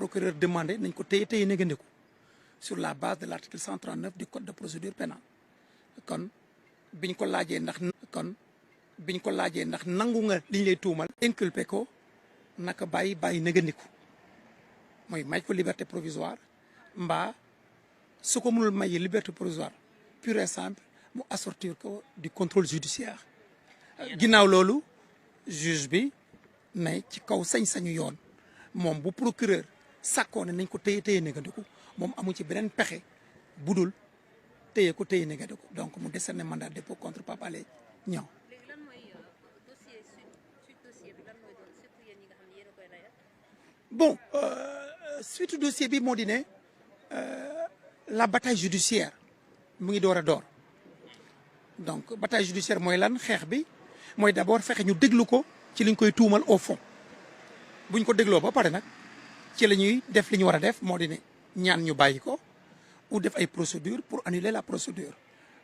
procureur demandé nañ ko téye négandiku sur la base de l'article 139 du code de procédure pénale kon biñ ko laajee ndax nangu nga liñ lay tuumal inculpé ko naka bàyyi négandiku mooy may ko liberté provisoire mbaa su ko mënul may liberté provisoire pure et simple mu assortir ko du contrôle judiciaire ginnaaw loolu juge bi ne ci kaw sañ-sañu yoon moom bu procureur sàkkoo ne nañ ko téye négandiku moom amu ci beneen pexe budul téye négandiku donc mu décerner mandat de dépôt contre Pape Alé Niang. léegi lan mooy dossier suite dossier bi lan mooy doon surtout yéen ñi nga xam ne yéen a koy layal. bon suite dossier bi moo di ne la bataille judiciaire mu ngi door a door donc bataille judiciaire mooy lan xeex bi mooy d'abord fexe ñu déglu ko ci liñ koy tuumal au fond buñ ko dégloo ba pare nag ci la ñuy def li ñu war a def moo di ne ñaan ñu bàyyi ko ou def ay procédure pour annuler la procédure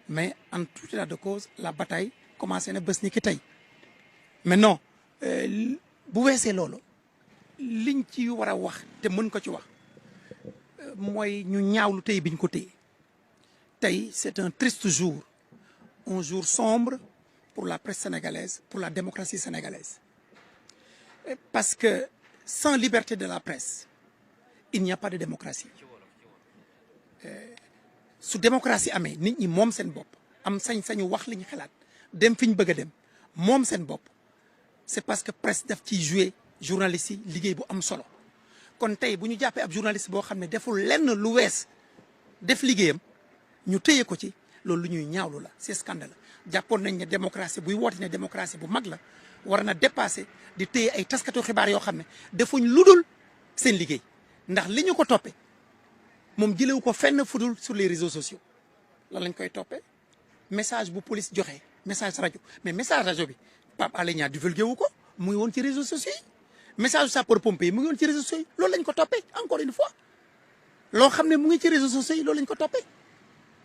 mais en tout état de cause la bataille commencé na bés ni ki tey maintenant bu weesee loolu liñ ci war a wax te mën ko ci wax mooy ñu ñaawlu tey biñ ko téye tey c'est un triste jour un jour sombre pour la presse sénégalaise pour la démocratie sénégalaise parce que sans liberté de la presse il n'y a pas de démocratie su démocratie amee nit ñi moom seen bopp am sañ-sañu wax li ñu xalaat dem fi ñu bëgg a dem moom seen bopp c'est parce que presse daf ciy jouer journalistes yi liggéey bu am solo kon tey bu ñu jàppee ab journaliste boo xam ne deful lenn lu wees def liggéeyam ñu téye ko ci loolu lu ñuy ñaawlu la c'est scandaleux jàppoon nañ ne démocratie buy woote ne démocratie bu mag la war na dépasser di téye ay taskatu xibaar yoo xam ne defuñ ludul seen liggéey ndax li ñu ko toppee moom jëlewu ko fenn fudul sur les réseaux sociaux lan lañ koy toppee message bu police joxe message rajo mais message rajo bi Pape Alé Niang divulgué wu ko mu ngi woon ci réseaux sociaux yi message sapeur-pompier mu ngi woon ci réseaux sociaux yi loolu lañ ko toppee encore une fois loo xam ne mu ngi ci réseaux sociaux yi loolu lañ ko toppee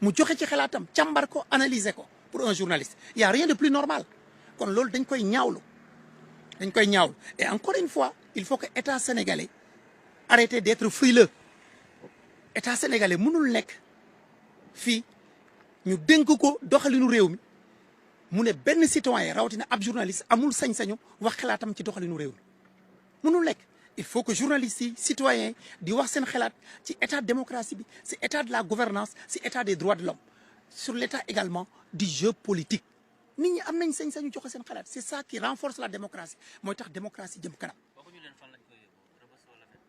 mu joxe ci xalaatam càmbar ko analyser ko pour un journaliste il y a rien de plus normal kon loolu dañ koy ñaawlu et encore une fois il faut que état sénégalais arrêter d'être frileux état sénégalais mënul nekk fii ñu dénk ko doxalinu réew mi mu ne benn citoyen rawatina ab journaliste amul sañ-sañu wax xalaatam ci doxalinu réew mi mënul nekk il faut que journalistes yi citoyens di wax seen xalaat ci état de démocratie bi ci état de la gouvernance ci état des droits de l'homme sur l'état également du jeu politique nit ñi am nañ sañ-sañu joxe seen xalaat c'est ça qui renforce la démocratie mooy tax démocratie jëm kanam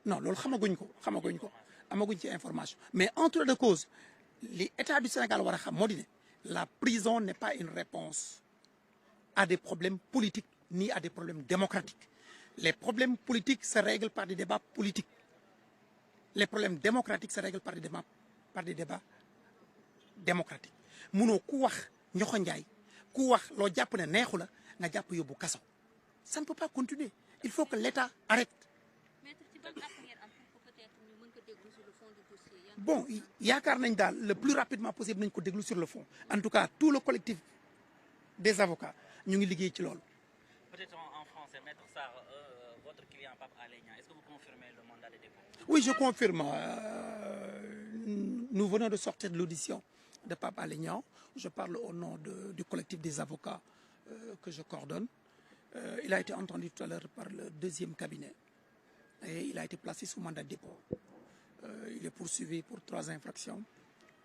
non loolu xamaguñ ko amaguñ ci information mais en tout état de cause li état du Sénégal war a xam moo di ne la prison n'est pas une réponse à des problèmes politiques ni à des problèmes démocratiques les problèmes politiques se règlent par des débats politiques les problèmes démocratiques se règlent par des débats démocratiques munoo ku wax ñoxo njaay ku wax loo jàpp ne neexu la nga jàpp yóbbu kaso ça ne peut pas continuer il faut que l'État arrête. Bon yaakaar nañ daal le plus rapidement possible nañ ko déglu sur le fond en tout cas tout le collectif des avocats ñu ngi liggéey ci loolu. Peut-être en français, Maître Sarr, votre client Pape Alé Niang, est-ce que vous confirmez le mandat de dépôt? Oui, je confirme. Nous venons de sortir de l'audition de Pape Alé Niang. Je parle au nom du collectif des avocats que je coordonne. Il a été entendu tout à l'heure par le deuxième cabinet et il a été placé sous mandat de dépôt. Il est poursuivi pour 3 infractions: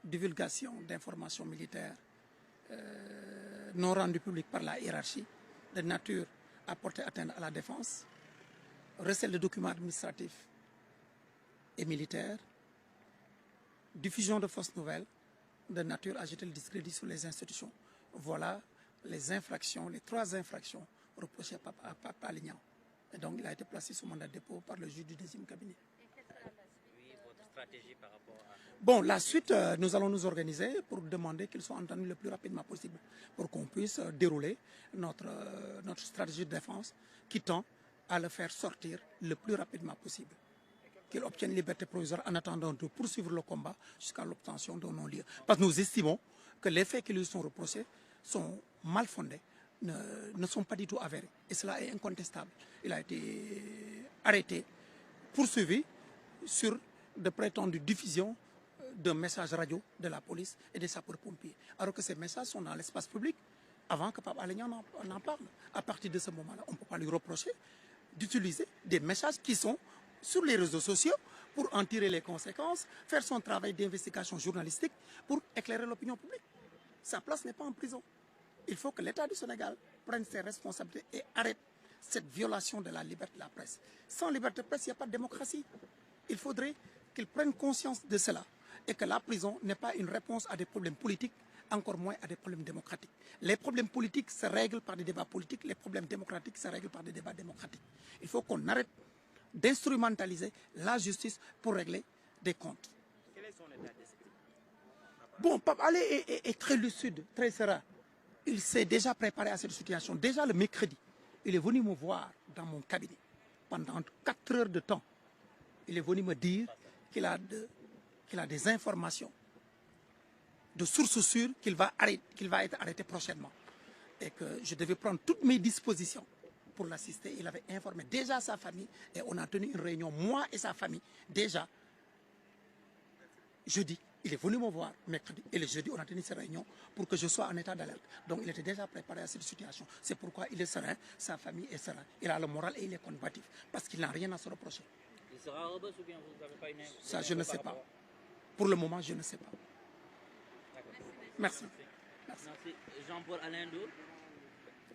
divulgation d'informations militaires non rendues publiques par la hiérarchie, de nature à porter atteinte à la défense, recel de documents administratifs et militaires, diffusion de fausses nouvelles, de nature à jeter le discrédit sur les institutions. Voilà les infractions, les 3 infractions reprochées à Pape Alé Niang. Et donc il a été placé sous mandat de dépôt par le juge du deuxième cabinet. Par rapport à... Bon, la suite, nous allons nous organiser pour demander qu'ils soient entendus le plus rapidement possible pour qu'on puisse dérouler notre stratégie de défense qui tend à le faire sortir le plus rapidement possible. Qu'il obtienne liberté provisoire en attendant de poursuivre le combat jusqu'à l'obtention d'un non-lieu. Parce que nous estimons que les faits qui lui sont reprochés sont mal fondés, ne sont pas du tout avérés. Et cela est incontestable. Il a été arrêté, poursuivi, sur de prétendues diffusions d'un message radio de la police et des sapeurs-pompiers. Alors que ces messages sont dans l'espace public avant que Pape Alé Niang en parle. À partir de ce moment-là, on ne peut pas lui reprocher d'utiliser des messages qui sont sur les réseaux sociaux pour en tirer les conséquences, faire son travail d'investigation journalistique pour éclairer l'opinion publique. Sa place n'est pas en prison. Il faut que l'État du Sénégal prenne ses responsabilités et arrête cette violation de la liberté de la presse. Sans liberté de presse, il n'y a pas de démocratie. Il faudrait qu'ils prennent conscience de cela et que la prison n'est pas une réponse à des problèmes politiques, encore moins à des problèmes démocratiques. Les problèmes politiques se règlent par des débats politiques, les problèmes démocratiques se règlent par des débats démocratiques. Il faut qu'on arrête d'instrumentaliser la justice pour régler des comptes. Quel est son état d'esprit? Bon, Pape Alé est très lucide, très serein. Il s'est déjà préparé à cette situation. Déjà le mercredi, il est venu me voir dans mon cabinet pendant 4 heures de temps. Il est venu me dire qu'il a des informations de sources sûres qu'il va être arrêté prochainement. Et que je devais prendre toutes mes dispositions pour l'assister. Il avait informé déjà sa famille et on a tenu une réunion, moi et sa famille, déjà jeudi. Il est venu me voir mercredi et le jeudi, on a tenu cette réunion pour que je sois en état d'alerte. Donc il était déjà préparé à cette situation. C'est pourquoi il est serein, sa famille est serein. Il a le moral et il est combatif parce qu'il n'a rien à se reprocher. Il sera rebelle ou bien vous n'avez pas une... Ça, je ne sais pas. Pour le moment, je ne sais pas. Merci. Merci. Jean-Paul Alain Ndour.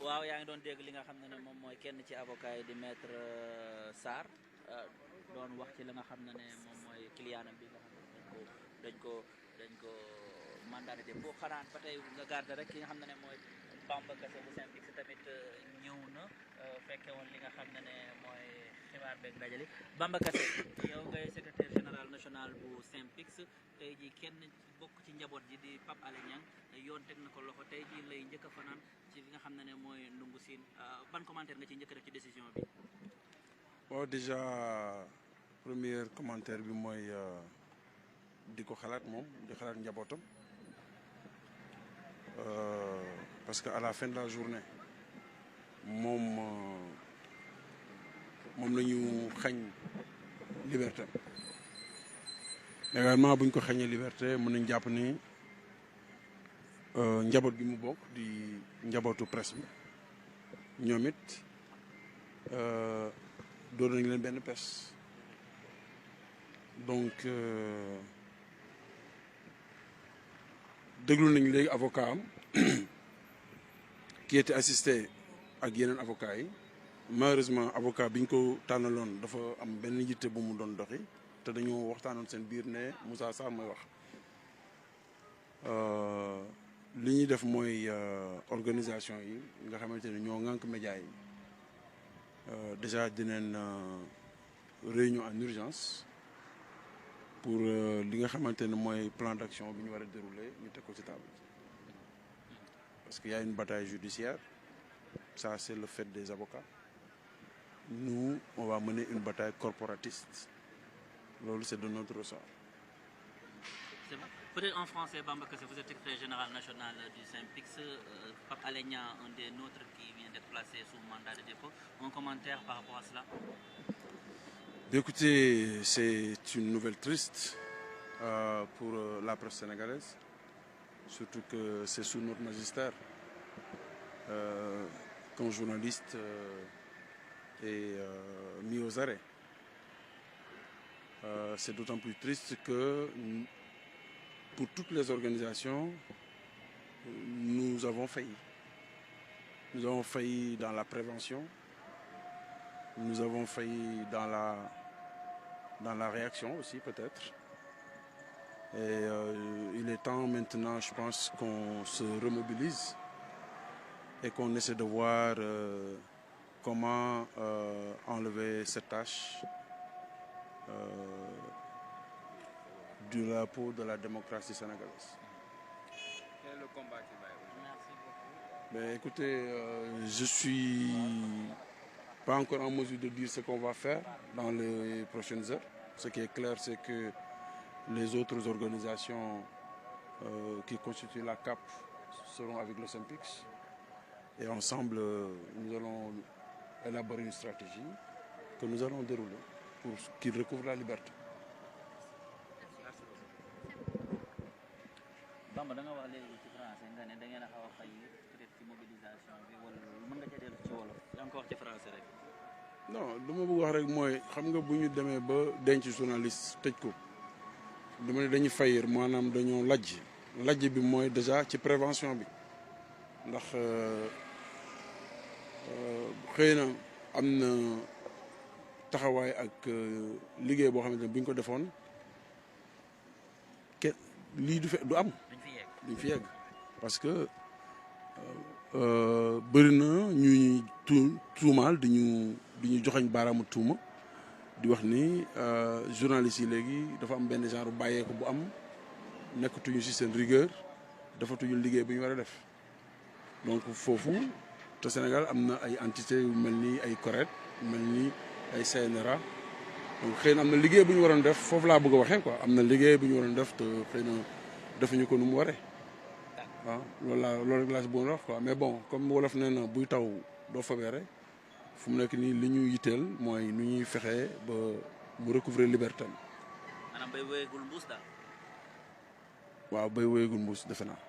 waaw yaa ngi doon dégg li nga xam ne moom mooy kenn ci avocat yi di maître Sarr doon wax ci li nga xam ne moom mooy clientam bi nga xam ne dañ ko mandat de dépôt xanaa ba tey nga garder rek ki nga xam ne mooy Bamba Kassé bu SYNPICS tamit ñëw na fekke woon li nga xam ne mooy xibaar beeg dajale Bamba Kassé yow ngay secrétaire général national bu SYNPICS tey jii kenn bokk ci njaboot ji di Pape Alé Niang yoon teg na ko loxo tey jii lay njëkk a fanaan ci li nga xam ne mooy Ndungu Sine ban commentaire nga ci njëkk a def ci décision bi. bon déjà premier commentaire bi mooy di ko xalaat moom di xalaat njabootam parce que à la fin de la journée moom la ñu xañ liberté également bu ñu ko xañee liberté mën nañ jàpp ni njaboot gi mu bokk di njabootu presse bi ñoom it doon nañ leen benn pes donc déglu nañ léegi avocat am qui était assisté ak yeneen avocat yi malheureusement avocat bi ñu ko tànnaloon dafa am benn yitte bu mu doon doxi te dañoo waxtaanoon seen biir ne Moussa Sarr mooy wax li ñuy def mooy organisation yi nga xamante ne ñoo ŋànk média yi déjà dinañ réunion en urgence pour li nga xamante ne mooy plan d'action bi ñu war a dérouler ñu teg ko ci table parce qu'il y a une bataille judiciaire ça c'est le fait des avocats nous on va mener une bataille corporatiste loolu c'est de notre ressort. C'est bon. Peut-être en français, Bamba Kassé, vous êtes secrétaire général national du SYNPICS, Pape Alé Niang, un des nôtres qui vient d'être placé sous mandat de dépôt. Un commentaire par rapport à cela? Écoutez, c'est une nouvelle triste pour la presse sénégalaise, surtout que c'est sous notre magistère qu'un journaliste est mis aux arrêts. C'est d'autant plus triste que pour toutes les organisations, nous avons failli. Nous avons failli dans la prévention, nous avons failli dans la réaction aussi peut-être. Et il est temps maintenant, je pense, qu'on se remobilise et qu'on essaie de voir comment enlever cette tâche de la peau de la démocratie sénégalaise. Quel est le combat qui va évoluer? Merci beaucoup. Mais écoutez, je suis pas encore en mesure de dire ce qu'on va faire dans les prochaines heures. Ce qui est clair, c'est que les autres organisations qui constituent la CAP seront avec le SYNPICS. Et ensemble, nous allons élaborer une stratégie que nous allons dérouler pour qu'ils recouvrent la liberté. Bamba da nga wax léegi ci français nga ne da ngeen a xaw a fay peut-être ci mobilisation bi wala loolu mën nga ca dellu ci wolof yaa ngi ko wax ci français rek. non lu ma bëgg wax rek mooy xam nga bu ñu demee ba denc journaliste tëj ko dama ne dañuy fayir maanaam dañoo lajj bi mooy déjà ci prévention bi ndax xëy na am na taxawaay ak liggéey boo xamante ne bu ñu ko defoon lii du am duñ fi yegg parce que bëri na ñuy tuumaal di ñu joxañ baaraamu tuuma di wax ni journalistes yi léegi dafa am benn genre bàyyeeku bu am nekkatuñu ci seen rigueur dafatuñu liggéey bu ñu war a def donc foofu te Sénégal am na ay entité yu mel ni ay CORED mel ni ay CNRA donc xëy na am na liggéey bu ñu waroon def foofu laa bëgg a waxee quoi am na liggéey bu ñu waroon def te xëy na defuñu ko nu mu waree waaw loolu rek laa si bëggoon wax quoi mais bon comme wolof nee na buy taw doo fabeere fu mu nekk nii li ñu yitteel mooy nu ñuy fexee ba mu recouvrer liberté am. maanaam bay wéyegul mbuus daal. waaw bay wéyegul mbuus defe naa.